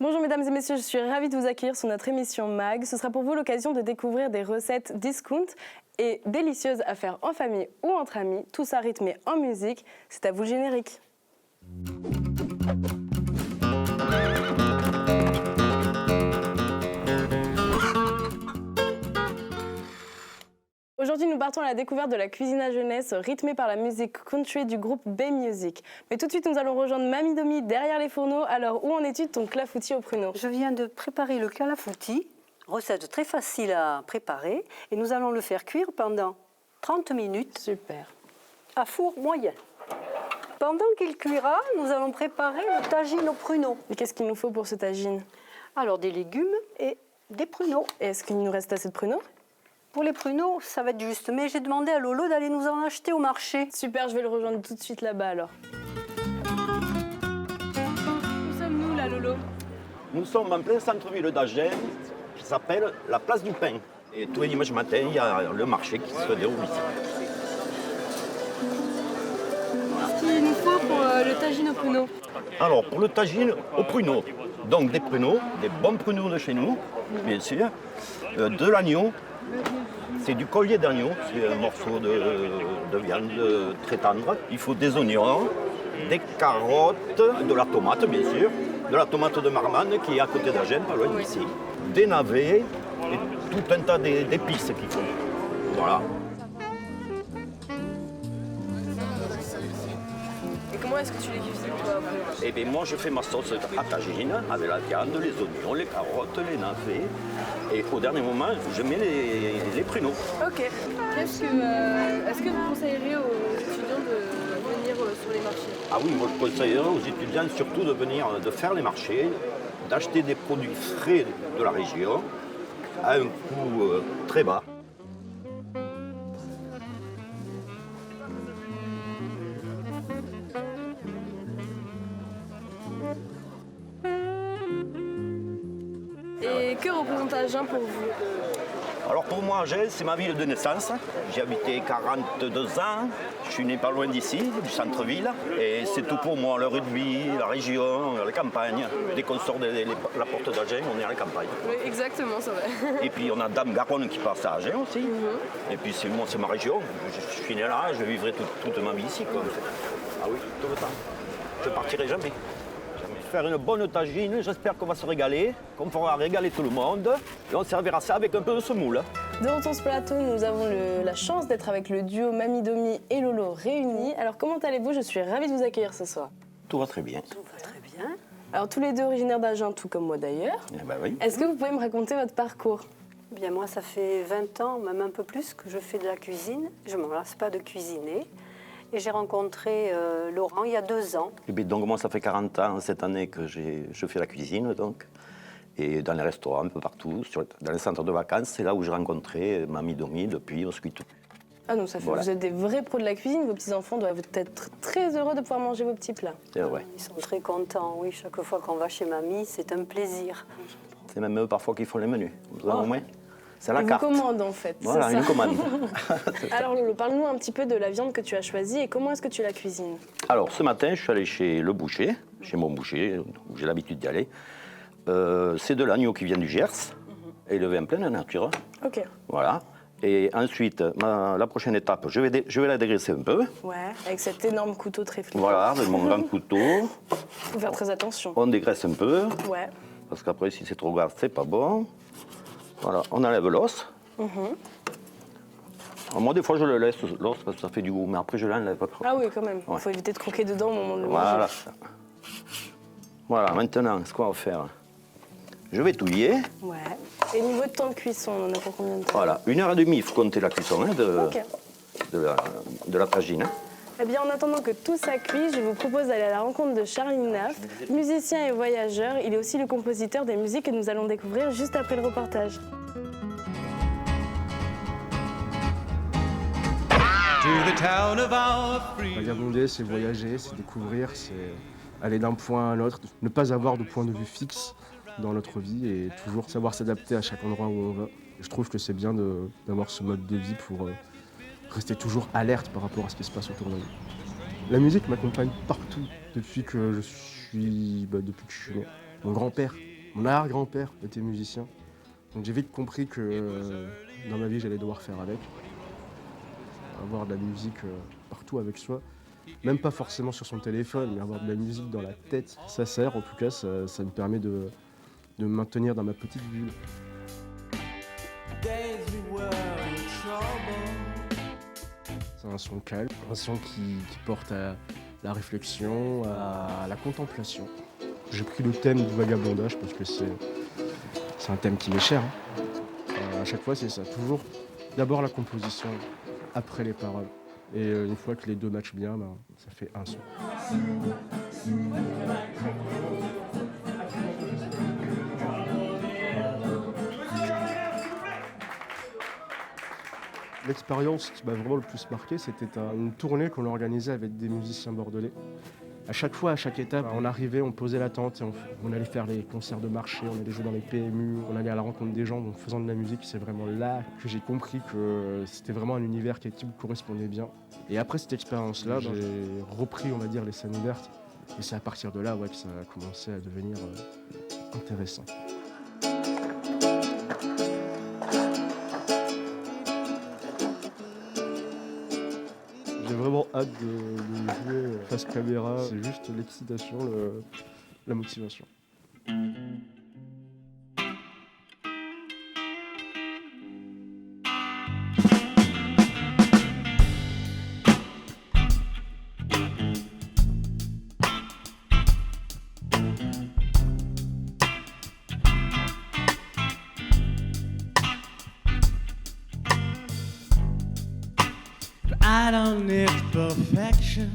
Bonjour mesdames et messieurs, je suis ravie de vous accueillir sur notre émission MAG. Ce sera pour vous l'occasion de découvrir des recettes discount et délicieuses à faire en famille ou entre amis, tout ça rythmé en musique. C'est à vous le générique. Aujourd'hui, nous partons à la découverte de la cuisine à jeunesse rythmée par la musique country du groupe Bay Music. Mais tout de suite, nous allons rejoindre Mamie Domi derrière les fourneaux. Alors, où en es-tu de ton clafoutis au pruneau? Je viens de préparer le clafoutis, recette très facile à préparer, et nous allons le faire cuire pendant 30 minutes. Super. À four moyen. Pendant qu'il cuira, nous allons préparer le tagine au pruneau. Et qu'est-ce qu'il nous faut pour ce tagine? Alors, des légumes et des pruneaux. Et est-ce qu'il nous reste assez de pruneaux? Pour les pruneaux, ça va être juste, mais j'ai demandé à Lolo d'aller nous en acheter au marché. Super, je vais le rejoindre tout de suite là-bas alors. Où sommes-nous là, Lolo? Nous sommes en plein centre-ville d'Agen, qui s'appelle la place du pain. Et tous les dimanches matin, il y a le marché qui se déroule ici. Qu'est-ce qu'il nous faut pour le tagine au pruneau? Alors, pour le tagine au pruneau, donc des pruneaux, des bons pruneaux de chez nous, bien sûr, de l'agneau. C'est du collier d'agneau, c'est un morceau de viande très tendre. Il faut des oignons, des carottes, de la tomate bien sûr, de la tomate de Marmande qui est à côté d'Agen, pas loin d'ici, des navets et tout un tas d'épices qu'il faut. Voilà. Et comment est-ce que tu les cuisines toi après? Et bien moi je fais ma sauce à tagine avec la viande, les oignons, les carottes, les navets. Et au dernier moment, je mets les pruneaux. Ok. Est-ce que vous conseilleriez aux étudiants de venir sur les marchés? Ah oui, moi je conseillerais aux étudiants surtout de venir, de faire les marchés, d'acheter des produits frais de la région à un coût très bas. Et que représente Agen pour vous? Alors pour moi, Agen, c'est ma ville de naissance. J'ai habité 42 ans. Je suis né pas loin d'ici, du centre-ville. Et c'est tout pour moi, le rugby, la région, la campagne. Dès qu'on sort de la porte d'Agen, on est à la campagne. Oui, exactement, ça va. Et puis on a Dame Garonne qui passe à Agen aussi. Et puis moi, c'est ma région. Je suis né là, je vivrai toute ma vie ici, quoi, en fait. Ah oui, tout le temps. Je ne partirai jamais. Faire une bonne tagine, j'espère qu'on va se régaler, qu'on pourra régaler tout le monde. Et on servira ça avec un peu de semoule. De retour sur ce plateau, nous avons la chance d'être avec le duo Mamie Domi et Lolo réunis. Alors comment allez-vous? Je suis ravie de vous accueillir ce soir. Tout va très bien. Tout va très bien. Alors tous les deux originaires d'Agen, tout comme moi d'ailleurs. Eh ben oui. Est-ce que vous pouvez me raconter votre parcours? Bien, moi, ça fait 20 ans, même un peu plus, que je fais de la cuisine. Je ne me lasse pas de cuisiner. Et j'ai rencontré Laurent il y a 2 ans. Et bien, donc moi, ça fait 40 ans cette année que je fais la cuisine, donc. Et dans les restaurants, un peu partout, dans les centres de vacances, c'est là où j'ai rencontré Mamie Domi, depuis on se quitte plus. Ah non, ça fait, Voilà. Vous êtes des vrais pros de la cuisine, vos petits-enfants doivent être très heureux de pouvoir manger vos petits plats. C'est vrai. Ils sont très contents, oui. Chaque fois qu'on va chez Mamie, c'est un plaisir. C'est même eux parfois qui font les menus. Vous avez au moins. C'est la Une carte. commande en fait. Voilà, c'est une ça. commande. Alors Lolo, parle-nous un petit peu de la viande que tu as choisie et comment est-ce que tu la cuisines? Alors, ce matin, je suis allé chez le boucher, chez mon boucher, où j'ai l'habitude d'y aller. C'est de l'agneau qui vient du Gers, élevé en pleine nature. Ok. Voilà. Et ensuite, la prochaine étape, je vais la dégraisser un peu. Ouais, avec cet énorme couteau très fluide. Voilà, avec mon grand couteau. Faut faire très attention. On dégraisse un peu, Ouais. parce qu'après, si c'est trop gras, c'est pas bon. Voilà, on enlève l'os. Alors, moi, des fois, je le laisse, l'os, parce que ça fait du goût, mais après, je l'enlève. Ah oui, quand même. Il Ouais. faut éviter de croquer dedans au moment de le Voilà. manger. Voilà, maintenant, ce qu'on va faire, je vais touiller. Ouais. Et niveau de temps de cuisson, on en a pour combien de temps? Voilà, 1h30, il faut compter la cuisson hein, Ok. de la tagine. Hein. Eh bien, en attendant que tout ça cuise, je vous propose d'aller à la rencontre de Charline Naff, musicien et voyageur. Il est aussi le compositeur des musiques que nous allons découvrir juste après le reportage. Vagabonder, c'est voyager, c'est découvrir, c'est aller d'un point à l'autre, ne pas avoir de point de vue fixe dans notre vie et toujours savoir s'adapter à chaque endroit où on va. Je trouve que c'est bien d'avoir ce mode de vie pour rester toujours alerte par rapport à ce qui se passe autour de nous. La musique m'accompagne partout depuis que je suis né. Mon grand-père, mon arrière-grand-père était musicien. Donc j'ai vite compris que dans ma vie, j'allais devoir faire avec. Avoir de la musique partout avec soi. Même pas forcément sur son téléphone, mais avoir de la musique dans la tête. Ça sert, en tout cas, ça me permet de me maintenir dans ma petite bulle. C'est un son calme, un son qui porte à la réflexion, à la contemplation. J'ai pris le thème du vagabondage parce que c'est un thème qui m'est cher. À chaque fois, c'est ça. Toujours d'abord la composition, après les paroles. Et une fois que les deux matchent bien, ça fait un son. L'expérience qui m'a vraiment le plus marqué, c'était une tournée qu'on organisait avec des musiciens bordelais. À chaque fois, à chaque étape, on arrivait, on posait la tente et on allait faire les concerts de marché, on allait jouer dans les PMU, on allait à la rencontre des gens en faisant de la musique. C'est vraiment là que j'ai compris que c'était vraiment un univers qui me correspondait bien. Et après cette expérience-là, j'ai repris, on va dire, les scènes ouvertes. Et c'est à partir de là que ça a commencé à devenir intéressant. J'ai vraiment hâte de jouer face caméra. C'est juste l'excitation, la motivation. I don't need perfection,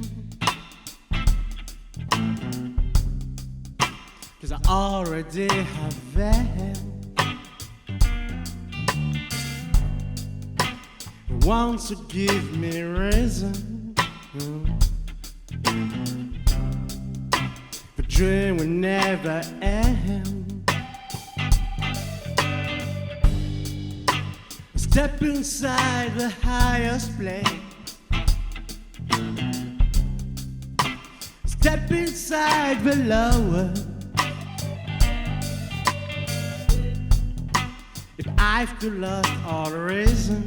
'cause I already have them. Won't you give me reason the dream will never end. Step inside the highest place. Step inside the lower. If I've to lost all reason,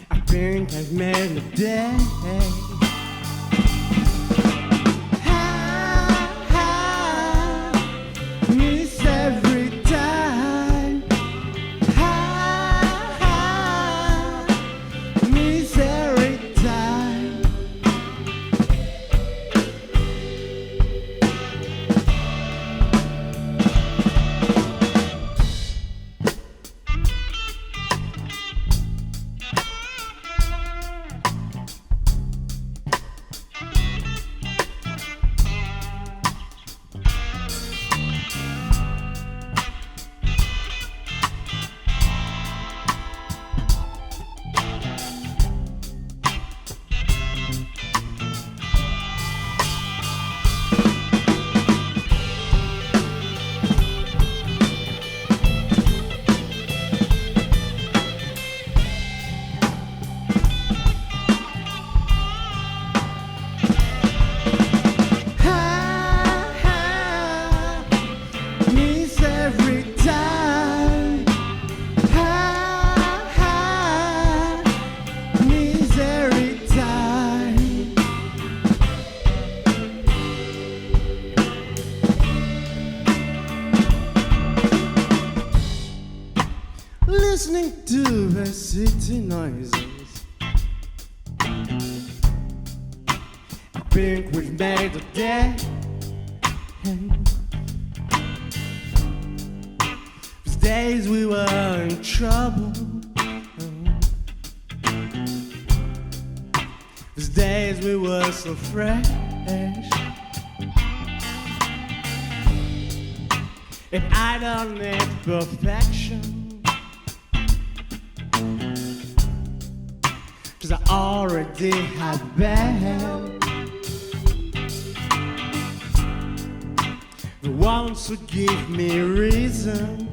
I think I've made a day. Miss every time. Miss every time. Miss every time. Miss every time. Listening to the city noises, I think we've made a day. These days we were in trouble. These days we were so fresh. And I don't need perfection, 'cause I already have that. The ones who give me reason,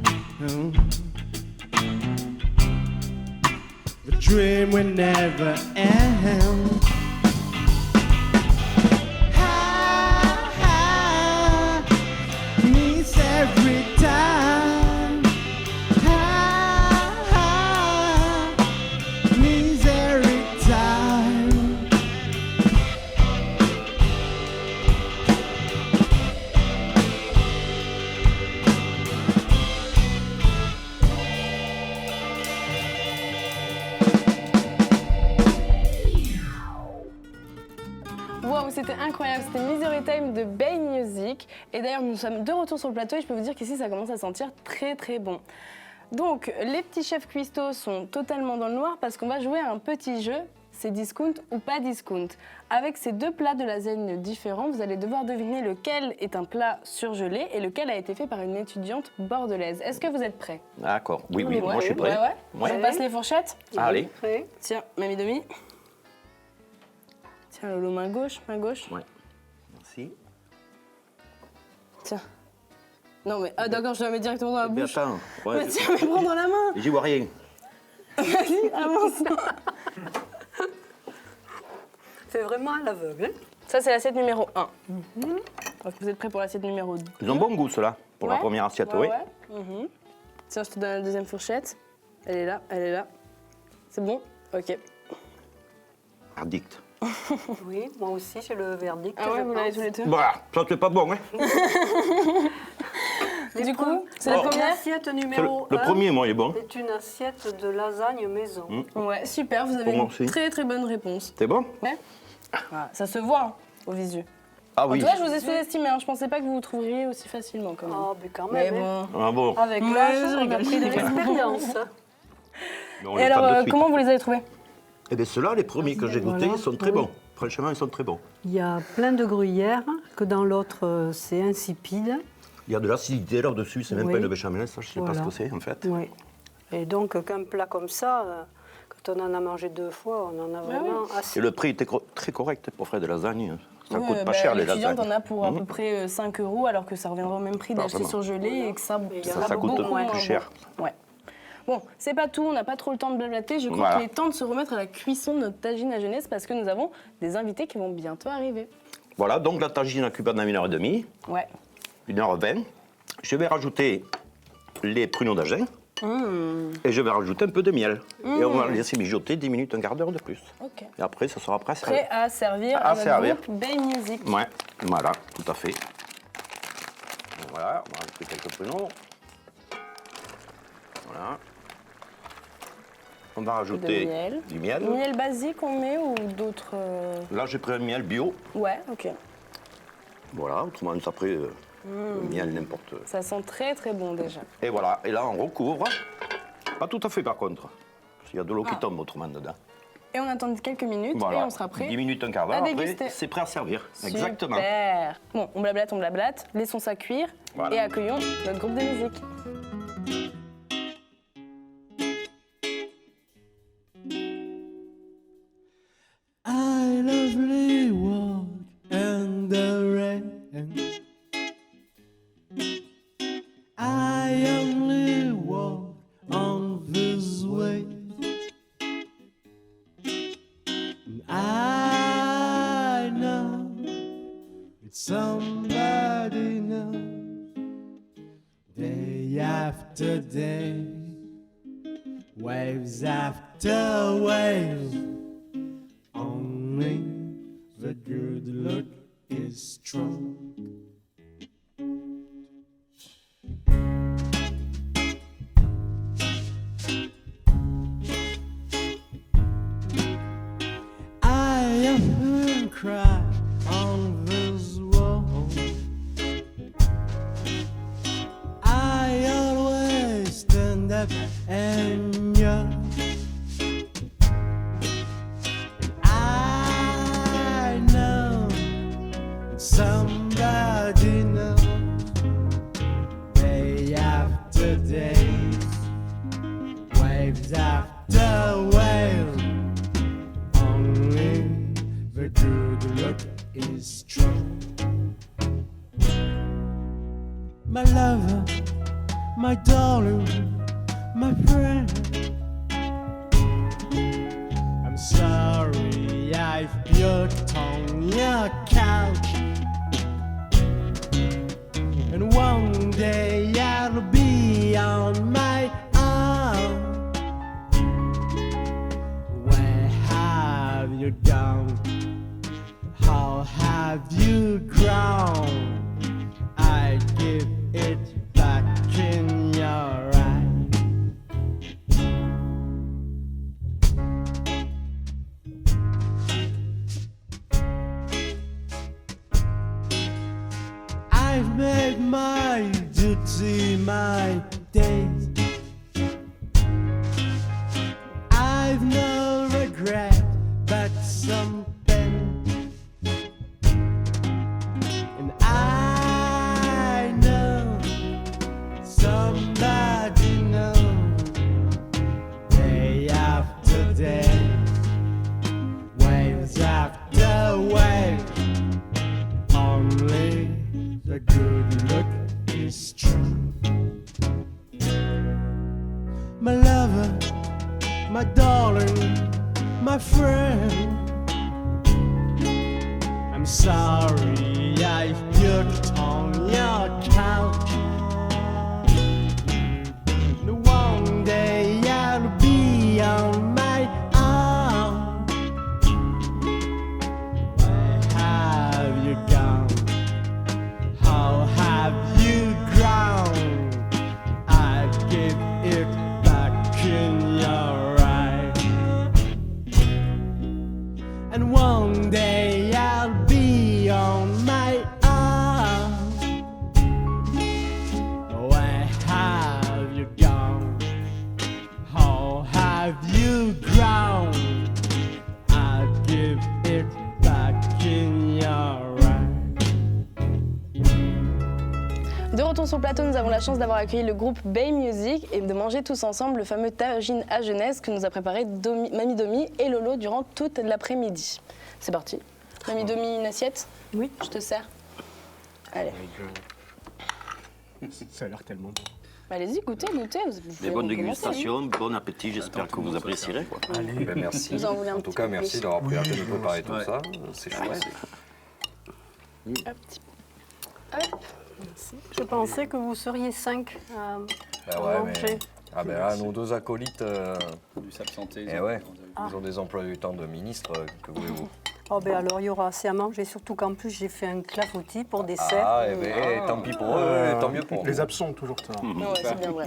the dream will never end. c'était incroyable, c'était Misery Time de Bay Music. Et d'ailleurs, nous sommes de retour sur le plateau et je peux vous dire qu'ici, ça commence à sentir très très bon. Donc, les petits chefs cuistots sont totalement dans le noir parce qu'on va jouer à un petit jeu, c'est discount ou pas discount. Avec ces deux plats de lasagne différents, vous allez devoir deviner lequel est un plat surgelé et lequel a été fait par une étudiante bordelaise. Est-ce que vous êtes prêts? D'accord, oui, moi je suis prêt. Ouais. Je passe les fourchettes. Allez. Prêt. Tiens, Mamie Demi. Tiens, Lolo, main gauche, main gauche. Ouais. Merci. Tiens. Non mais, ah d'accord, je la mets directement dans la Mais bouche. attends, Mais tiens, mais prends dans la main. j'y vois rien. Vas-y, avance. C'est vraiment à l'aveugle. Hein. Ça, c'est l'assiette numéro 1. Donc, vous êtes prêts pour l'assiette numéro 2? Ils ont bon goût, ceux-là, pour la première assiette, oui. Ouais. Tiens, je te donne la deuxième fourchette. Elle est là, elle est là. C'est bon? Ok. Verdict. Oui, moi aussi, j'ai le verdict. Ah ouais, je vous l'avez pense. tous les deux? Voilà, ça c'est pas bon, hein. Du coup, c'est la première? L'assiette numéro Le 1 premier, moi, il est bon. est une assiette de lasagne maison. Ouais, super, vous avez Pour moi une aussi. très très bonne réponse. C'est bon? Ouais. Voilà, ça se voit hein, au visu. Ah En oui. tout cas, je vous ai sous-estimé, hein. Je pensais pas que vous vous trouveriez aussi facilement quand même. Ah, mais quand Mais même. hein. bon. Ah bon. Avec Ouais, l'âge, je on a rigole, pris de je rigole. l'expérience. Mais on Et les alors, tape de suite. comment vous les avez trouvés? Eh bien, ceux-là, les premiers que j'ai goûtés, Voilà. ils sont très Oui. bons. Franchement, ils sont très bons. Il y a plein de gruyère, que dans l'autre, c'est insipide. Il y a de l'acidité là-dessus, c'est même Oui. pas une béchamel, ça, je sais pas ce Voilà. que c'est, en fait. Oui. Et donc, qu'un plat comme ça, quand on en a mangé 2 fois, on en a vraiment assez. Et le prix était très correct pour faire des lasagnes. Ça Ouais, coûte pas cher, les l'étudiante lasagnes. en a pour à peu près 5 €, alors que ça reviendra au même prix d'acheter Forcément. surgelé et que ça, il y en Ça, a ça coûte beaucoup moins plus bon. cher. Ouais. Bon, c'est pas tout, on n'a pas trop le temps de blablater. Je crois Voilà. qu'il est temps de se remettre à la cuisson de notre tagine à jeunesse parce que nous avons des invités qui vont bientôt arriver. Voilà, donc la tagine à cuire pendant 1h30, Ouais. 1h20. Je vais rajouter les pruneaux d'Agen et je vais rajouter un peu de miel. Et on va les laisser mijoter 10 minutes, un quart d'heure de plus. Ok. Et après, ça sera prêt à Prêt servir. à servir À à notre servir. groupe Bay Music. Ouais, voilà, tout à fait. Voilà, on va rajouter quelques pruneaux. Voilà. On va rajouter De miel. du miel. Miel basique on met ou d'autres Là, j'ai pris un miel bio. Ouais, ok. Voilà, autrement, ça après, le miel n'importe. Ça sent très très bon déjà. Et voilà, et là, on recouvre. Pas tout à fait, par contre. Parce qu'il y a de l'eau qui tombe autrement dedans. Et on attend quelques minutes Voilà. et on sera prêt. 10 minutes, un quart d'heure. à Après, déguster. c'est prêt à servir. Exactement. Super. Bon, on blablate. Laissons ça cuire Voilà. et accueillons notre groupe de musique. I lovely walk in the rain. I only walk on this way. And I know it's somebody knows day after day, waves after waves. Only the good look is strong. I often cry on this wall. I always stand up and yell. I know somebody knows day after day, waves after waves. Only the good look is strong. My lover, my darling, my friend. I'm sorry I've built on your couch. And one day I'll be on my own. Where have you gone? How have you grown? I give it back in your eyes. my darling, my friend. I'm sorry I've puked on your couch. And one day I'll be on my own. Where have you gone? How have you grown? I give it back in your eyes. And one day I'll be on my own. Where have you gone? How have you grown? I give it back in your eyes. De retour sur le plateau, nous avons la chance d'avoir accueilli le groupe Bay Music et de manger tous ensemble le fameux tagine à Genèse que nous a préparé Mamie Domi et Lolo durant toute l'après-midi. C'est parti. Mamie Domi, une assiette? Oui. Je te sers. Allez. Ça a l'air tellement bon. Allez-y, goûtez, goûtez. Vous Des pouvez bonnes recommencer, dégustations, bon appétit, j'espère que vous apprécierez. Quoi. Ben, merci. Vous en voulez un En tout petit cas, peu merci plus. d'avoir pris la peine de préparer tout ça. C'est chouette. Un petit peu. Hop. Je pensais que vous seriez 5 à Ben ouais, manger. mais... Ah ben là, nos deux acolytes, dû s'absenter. eh ouais, ils ont des emplois du temps de ministre, que voulez-vous? Oh ben alors, il y aura assez à manger, surtout qu'en plus, j'ai fait un clafoutis pour dessert. Ah, eh ben, tant pis pour eux, tant mieux pour Les nous. absents ont toujours tort. Ouais, c'est bien vrai.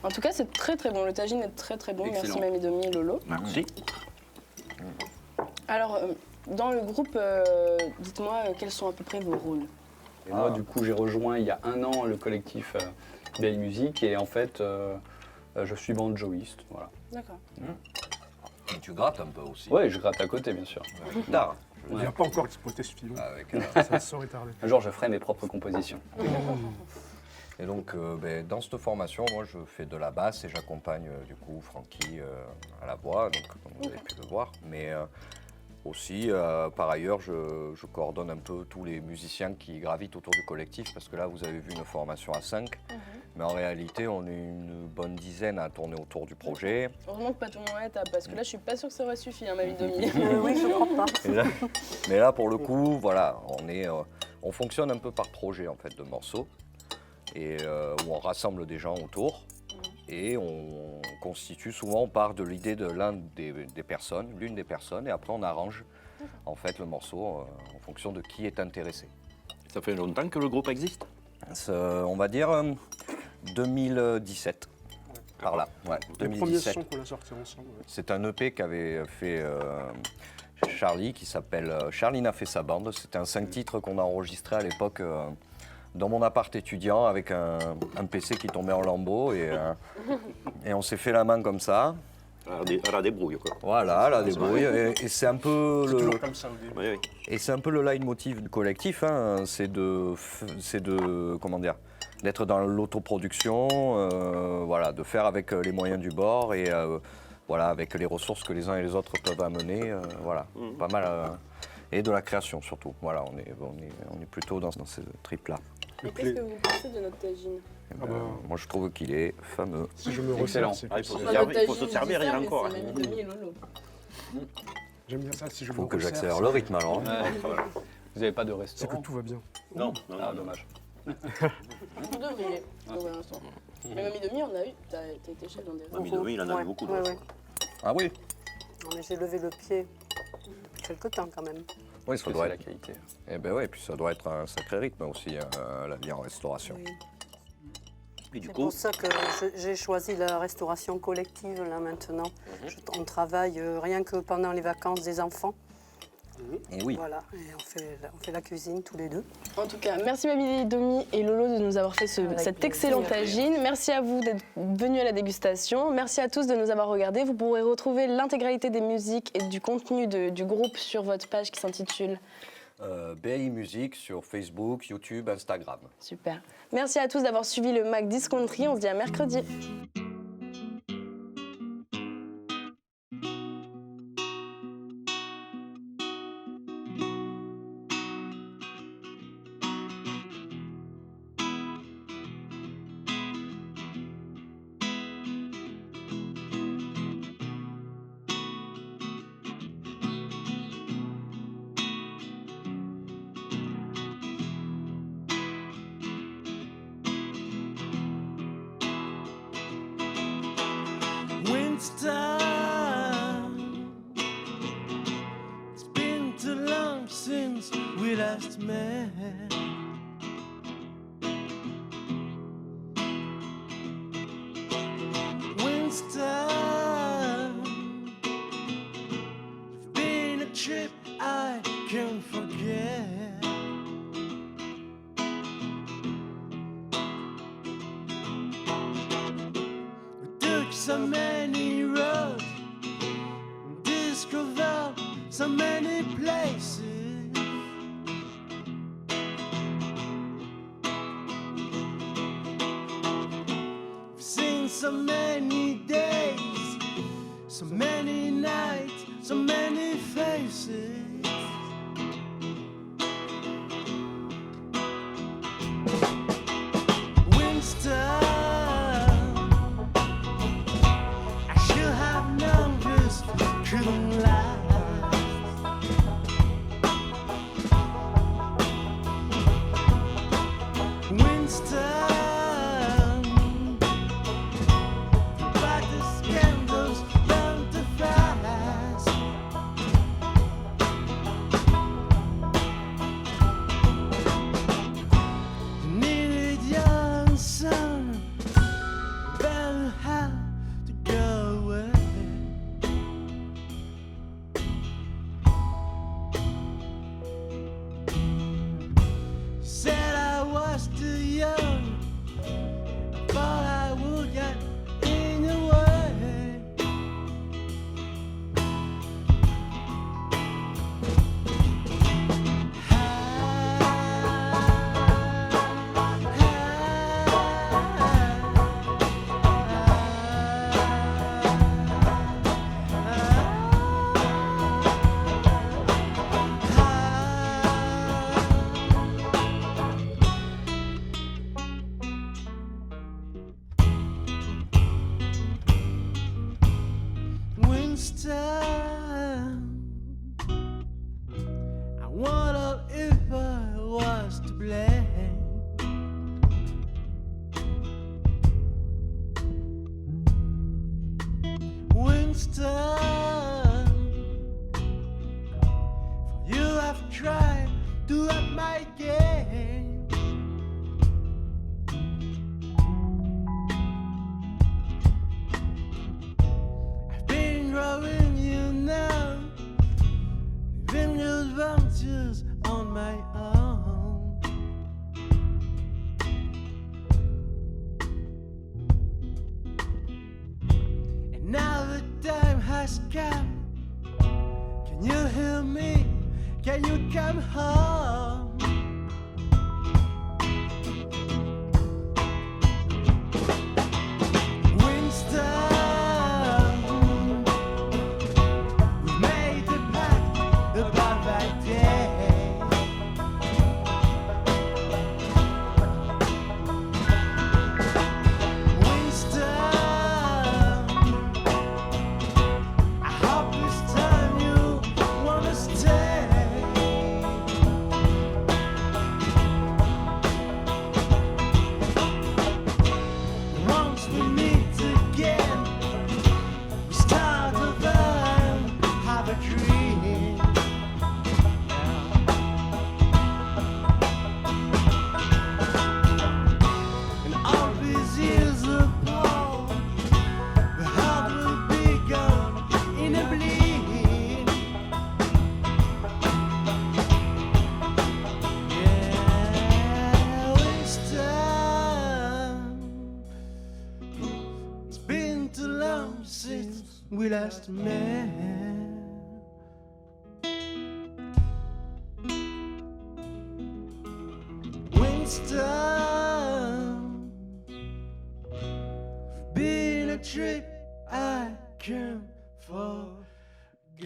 En tout cas, c'est très très bon. Le tagine est très très bon. Excellent. Merci Mamie Domi et Lolo. Merci. Alors, dans le groupe, dites-moi quels sont à peu près vos rôles. Et moi, du coup, j'ai rejoint il y a 1 an le collectif Bay Music et en fait, je suis banjoïste. Voilà. D'accord. Et tu grattes un peu aussi. Ouais, je gratte à côté, bien sûr. La guitare. Il n'y a pas encore exploité suffisant. Avec, Ça saurait tarder. Un jour, je ferai mes propres compositions. Et donc, ben, dans cette formation, moi, je fais de la basse et j'accompagne du coup Francky à la voix, donc comme vous avez pu le voir. Mais aussi, par ailleurs, je coordonne un peu tous les musiciens qui gravitent autour du collectif, parce que là, vous avez vu une formation à 5, mais en réalité, on est une bonne dizaine à tourner autour du projet. Heureusement que pas tout le monde est à table, parce que là, je suis pas sûre que ça aurait suffi, hein, Mamie Domi. Oui, je crois pas. Mais là, pour le coup, voilà, on fonctionne un peu par projet en fait de morceaux, et où on rassemble des gens autour. Et on constitue souvent, on part de l'idée de l'une des personnes, et après on arrange en fait le morceau en fonction de qui est intéressé. Ça fait longtemps que le groupe existe? On va dire 2017, par là. Ouais, Les premiers 2017. sons qu'on a sortis ensemble. Ouais. C'est un EP qu'avait fait Charlie, qui s'appelle Charlie n'a fait sa bande. C'était un 5 titres qu'on a enregistré à l'époque dans mon appart étudiant avec un PC qui tombait en lambeaux et on s'est fait la main comme ça. À la débrouille, quoi. Voilà, la débrouille. Et c'est un peu C'est toujours comme ça au début. Oui, oui. et c'est un peu le leitmotiv du collectif, hein, c'est de comment dire, d'être dans l'autoproduction, voilà, de faire avec les moyens du bord et voilà, avec les ressources que les uns et les autres peuvent amener, voilà, pas mal, et de la création surtout. Voilà, on est plutôt dans ce trip-là. Et qu'est-ce que vous pensez de notre tagine? Et Ah ben, bah. Moi, je trouve qu'il est fameux. Si je me Excellent. resserre, c'est Ah, il faut que se c'est- servir. Notre faut se tagine, servir, je dis il y en a ça, mais encore, c'est hein. Mamie Domi et Lolo. J'aime bien ça, si je Il faut me que resserre, j'accélère c'est- le rythme alors. hein. Ouais. Vous n'avez pas de C'est restaurant? que tout va bien. Non, non, Ah, non. dommage. Vous devriez, pour l'instant. Mais Mamie Domi, on a eu, t'as été chef dans des Mamie Domi, il en a eu beaucoup d'autres. Ah oui. Non, mais j'ai levé le pied depuis quelque temps quand même. Oui, ça Que doit c'est la être. qualité. Eh ben ouais, puis ça doit être un sacré rythme aussi, la vie en restauration. Oui. Et du C'est coup, pour ça que j'ai choisi la restauration collective là maintenant. On travaille rien que pendant les vacances des enfants. Et oui. Voilà, et on fait la cuisine tous les deux. En tout cas, merci Mamie Domi et Lolo de nous avoir fait Avec cette plaisir. excellente tagine. Merci à vous d'être venus à la dégustation. Merci à tous de nous avoir regardés. Vous pourrez retrouver l'intégralité des musiques et du contenu du groupe sur votre page qui s'intitule BAI Music sur Facebook, YouTube, Instagram. Super. Merci à tous d'avoir suivi le Mac Discountry. On se dit à mercredi. Winston, it's been too long since we last met. Winston, it's been a trip I can't forget. We took so many roads, discovered so many places. We've seen so many days, so many nights, so many faces. Winston, I should have known this couldn't last. Winston, but the scandals run too fast. You needed young son, better have to go away. Said I was too young, thought I would get in the way. Winston, I wonder if I was to blame. Winston, for you have tried to up my game. I've been growing you now, living those adventures on my own. And now the time has come. Can you hear me? Can you come home? Winston, we made the pact about that day. Winston, I hope this time you wanna stay. Once we meet again, we start over and have a dream. And all these years apart, the heart will be gone in a blink. Yeah, Winston, it's been too long since we last met. Winston, been a trip I can't forget.